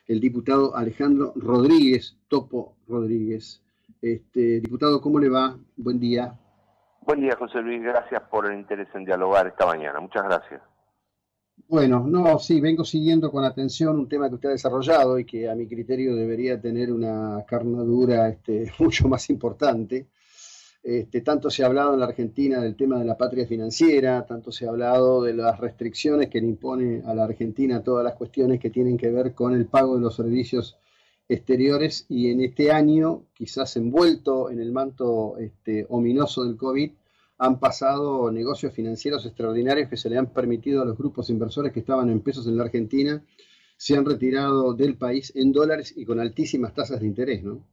el diputado Alejandro Rodríguez, Topo Rodríguez. Diputado, ¿cómo le va? Buen día. Buen día, José Luis. Gracias por el interés en dialogar esta mañana. Muchas gracias. Bueno, no, sí, vengo siguiendo con atención un tema que usted ha desarrollado y que a mi criterio debería tener una carnadura mucho más importante. Tanto se ha hablado en la Argentina del tema de la patria financiera, tanto se ha hablado de las restricciones que le impone a la Argentina todas las cuestiones que tienen que ver con el pago de los servicios exteriores, y en este año, quizás envuelto en el manto ominoso del COVID, han pasado negocios financieros extraordinarios que se le han permitido a los grupos inversores que estaban en pesos en la Argentina, se han retirado del país en dólares y con altísimas tasas de interés, ¿no?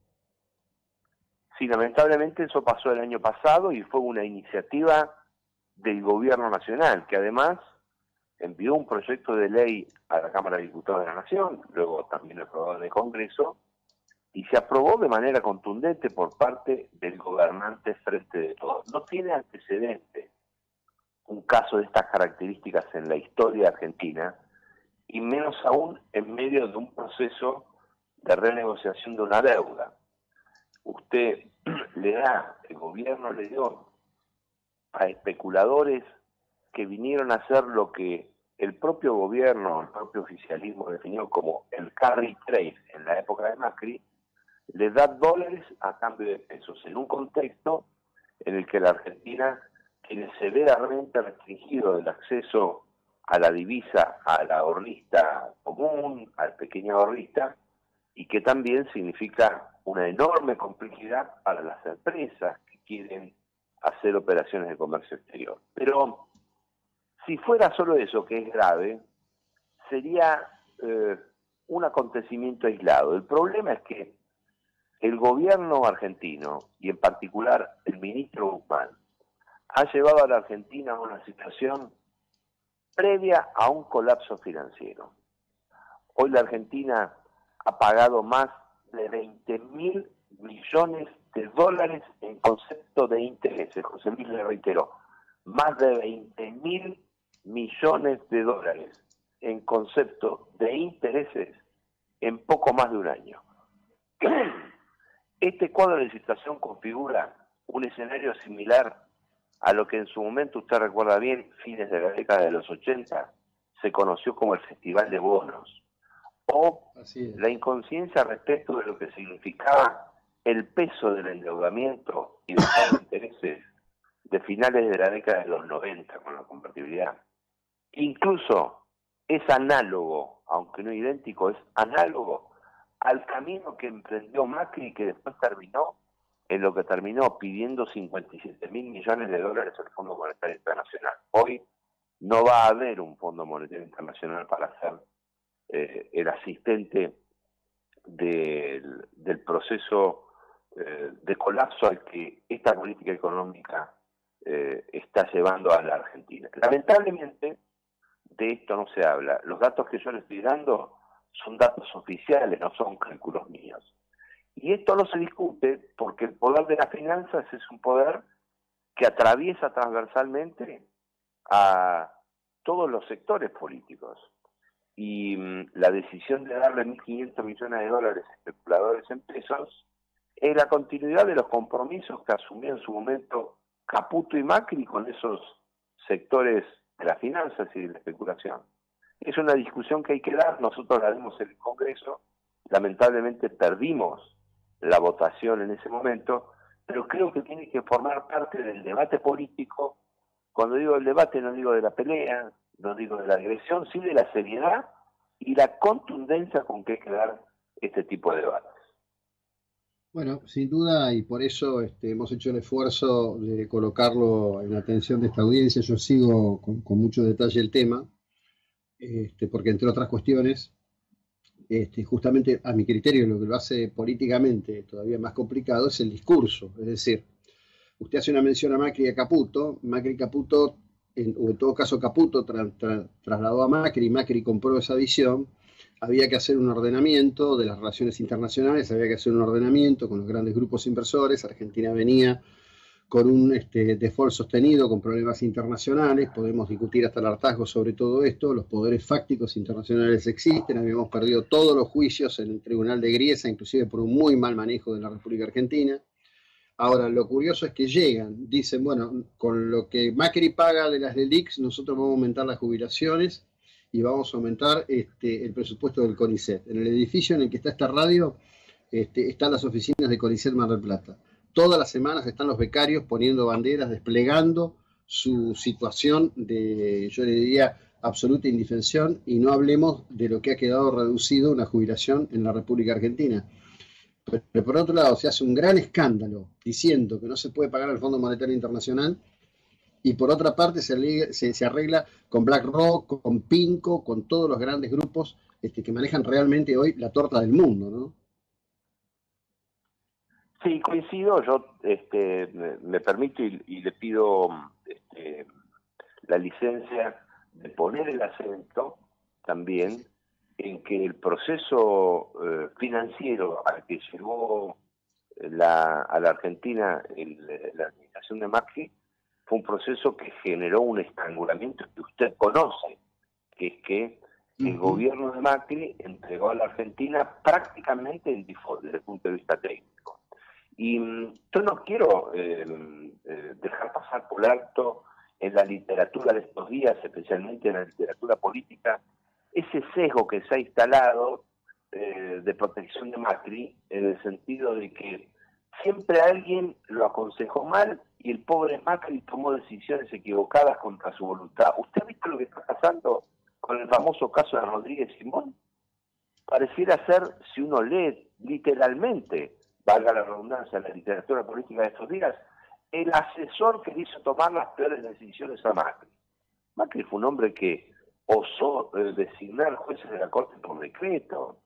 Sí, lamentablemente eso pasó el año pasado y fue una iniciativa del gobierno nacional, que además envió un proyecto de ley a la Cámara de Diputados de la Nación, luego también aprobado en el Congreso, y se aprobó de manera contundente por parte del gobernante Frente de Todos. No tiene antecedente un caso de estas características en la historia argentina, y menos aún en medio de un proceso de renegociación de una deuda. Usted el gobierno le dio a especuladores que vinieron a hacer lo que el propio gobierno, el propio oficialismo definió como el carry trade en la época de Macri, le da dólares a cambio de pesos, en un contexto en el que la Argentina tiene severamente restringido el acceso a la divisa, al ahorrista común, al pequeño ahorrista, y que también significa una enorme complejidad para las empresas que quieren hacer operaciones de comercio exterior. Pero si fuera solo eso, que es grave, sería un acontecimiento aislado. El problema es que el gobierno argentino, y en particular el ministro Guzmán, ha llevado a la Argentina a una situación previa a un colapso financiero. Hoy la Argentina ha pagado más de 20.000 millones de dólares en concepto de intereses. José Luis le reiteró, más de 20.000 millones de dólares en concepto de intereses en poco más de un año. Este cuadro de situación configura un escenario similar a lo que en su momento, usted recuerda bien, fines de la década de los 80, se conoció como el Festival de Bonos, o la inconsciencia respecto de lo que significaba el peso del endeudamiento y de los intereses de finales de la década de los 90 con la convertibilidad. Incluso es análogo, aunque no idéntico, es análogo al camino que emprendió Macri y que después terminó en lo que terminó pidiendo 57.000 millones de dólares al Fondo Monetario Internacional. Hoy no va a haber un Fondo Monetario Internacional para ser el asistente del proceso de colapso al que esta política económica está llevando a la Argentina. Lamentablemente, de esto no se habla. Los datos que yo le estoy dando son datos oficiales, no son cálculos míos. Y esto no se discute porque el poder de las finanzas es un poder que atraviesa transversalmente a todos los sectores políticos. Y la decisión de darle 1.500 millones de dólares a especuladores en pesos es la continuidad de los compromisos que asumió en su momento Caputo y Macri con esos sectores de las finanzas y de la especulación. Es una discusión que hay que dar, nosotros la dimos en el Congreso, lamentablemente perdimos la votación en ese momento, pero creo que tiene que formar parte del debate político. Cuando digo el debate no digo de la pelea, no digo de la agresión, sí de la seriedad y la contundencia con que hay que dar este tipo de debates. Bueno, sin duda, y por eso hemos hecho el esfuerzo de colocarlo en la atención de esta audiencia. Yo sigo con mucho detalle el tema, porque entre otras cuestiones, justamente a mi criterio lo que lo hace políticamente todavía más complicado es el discurso. Es decir, usted hace una mención a Macri y a Caputo. Macri y Caputo, o en todo caso Caputo trasladó a Macri, Macri compró esa visión. Había que hacer un ordenamiento de las relaciones internacionales, había que hacer un ordenamiento con los grandes grupos inversores. Argentina venía con un default sostenido, con problemas internacionales. Podemos discutir hasta el hartazgo sobre todo esto. Los poderes fácticos internacionales existen. Habíamos perdido todos los juicios en el Tribunal de Griesa, inclusive por un muy mal manejo de la República Argentina. Ahora, lo curioso es que llegan, dicen, bueno, con lo que Macri paga de las LELIQs, nosotros vamos a aumentar las jubilaciones y vamos a aumentar el presupuesto del CONICET. En el edificio en el que está esta radio están las oficinas de CONICET Mar del Plata. Todas las semanas están los becarios poniendo banderas, desplegando su situación de, yo le diría, absoluta indefensión, y no hablemos de lo que ha quedado reducido una jubilación en la República Argentina. Pero por otro lado, se hace un gran escándalo diciendo que no se puede pagar al Fondo Monetario Internacional, y por otra parte se arregla con BlackRock, con Pinco, con todos los grandes grupos que manejan realmente hoy la torta del mundo, ¿no? Sí, coincido. Yo me permito y le pido la licencia de poner el acento también en que el proceso financiero al que llegó a la Argentina la administración de Macri fue un proceso que generó un estrangulamiento que usted conoce, que es que el gobierno de Macri entregó a la Argentina prácticamente el default desde el punto de vista técnico. Y yo no quiero dejar pasar por alto en la literatura de estos días, especialmente en la literatura política, ese sesgo que se ha instalado de protección de Macri, en el sentido de que siempre alguien lo aconsejó mal y el pobre Macri tomó decisiones equivocadas contra su voluntad. ¿Usted ha visto lo que está pasando con el famoso caso de Rodríguez Simón? Pareciera ser, si uno lee literalmente, valga la redundancia, la literatura política de estos días, el asesor que le hizo tomar las peores decisiones a Macri. Macri fue un hombre que osó designar jueces de la Corte por decreto,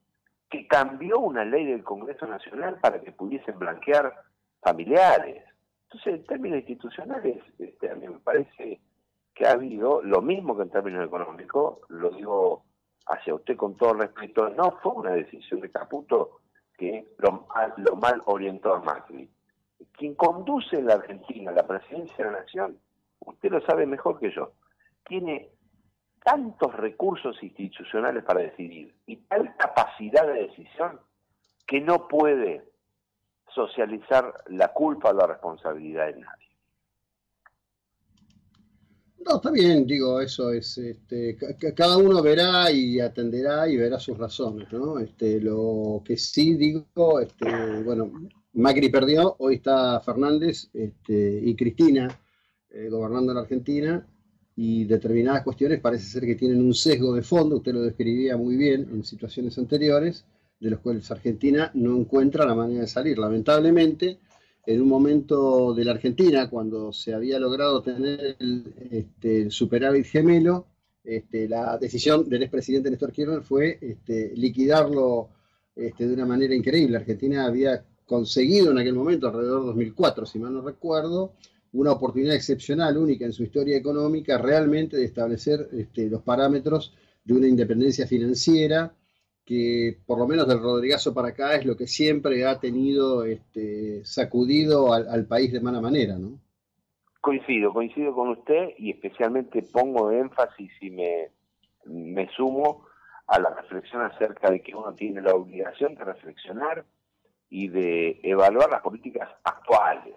que cambió una ley del Congreso Nacional para que pudiesen blanquear familiares. Entonces, en términos institucionales, a mí me parece que ha habido, lo mismo que en términos económicos, lo digo hacia usted con todo respeto, no fue una decisión de Caputo que lo mal orientó a Macri. Quien conduce en la Argentina la presidencia de la Nación, usted lo sabe mejor que yo, tiene tantos recursos institucionales para decidir y tal capacidad de decisión que no puede socializar la culpa o la responsabilidad de nadie. No, está bien, digo, eso es, cada uno verá y atenderá y verá sus razones, ¿no? Lo que sí digo, bueno, Macri perdió, hoy está Fernández, y Cristina gobernando la Argentina, y determinadas cuestiones parece ser que tienen un sesgo de fondo, usted lo describía muy bien en situaciones anteriores, de los cuales Argentina no encuentra la manera de salir, lamentablemente. En un momento de la Argentina, cuando se había logrado tener el superávit gemelo, la decisión del expresidente Néstor Kirchner fue liquidarlo de una manera increíble. La Argentina había conseguido en aquel momento, alrededor de 2004, si mal no recuerdo, una oportunidad excepcional, única en su historia económica, realmente de establecer los parámetros de una independencia financiera, que por lo menos del Rodrigazo para acá es lo que siempre ha tenido sacudido al país de mala manera, ¿no? Coincido con usted y especialmente pongo énfasis y me sumo a la reflexión acerca de que uno tiene la obligación de reflexionar y de evaluar las políticas actuales.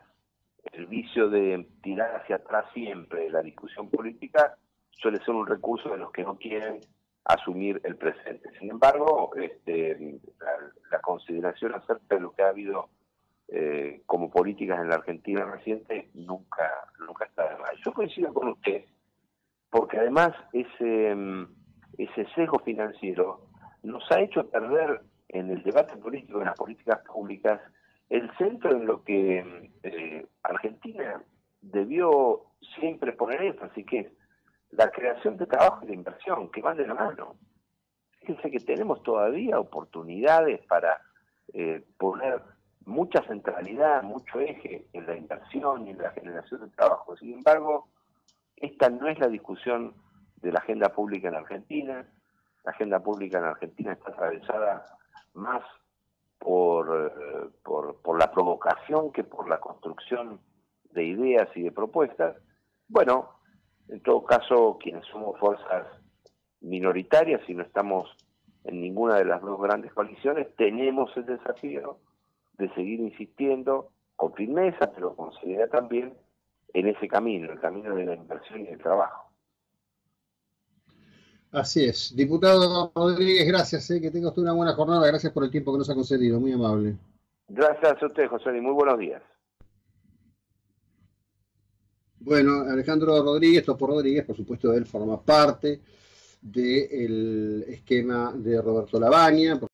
El vicio de tirar hacia atrás siempre la discusión política suele ser un recurso de los que no quieren asumir el presente. Sin embargo, la consideración acerca de lo que ha habido como políticas en la Argentina reciente nunca está de más. Yo coincido con usted, porque además ese sesgo financiero nos ha hecho perder en el debate político, en las políticas públicas, el centro en lo que Argentina debió siempre poner énfasis, que es la creación de trabajo y de inversión, que van de la mano. Fíjense que tenemos todavía oportunidades para poner mucha centralidad, mucho eje en la inversión y en la generación de trabajo. Sin embargo, esta no es la discusión de la agenda pública en Argentina. La agenda pública en Argentina está atravesada más por la provocación que por la construcción de ideas y de propuestas. Bueno, en todo caso, quienes somos fuerzas minoritarias y no estamos en ninguna de las dos grandes coaliciones, tenemos el desafío de seguir insistiendo con firmeza, pero con seriedad también, en ese camino, el camino de la inversión y el trabajo. Así es. Diputado Rodríguez, gracias, que tenga usted una buena jornada, gracias por el tiempo que nos ha concedido, muy amable. Gracias a usted, José, y muy buenos días. Bueno, Alejandro Rodríguez, Topo Rodríguez, por supuesto, él forma parte del esquema de Roberto Lavagna.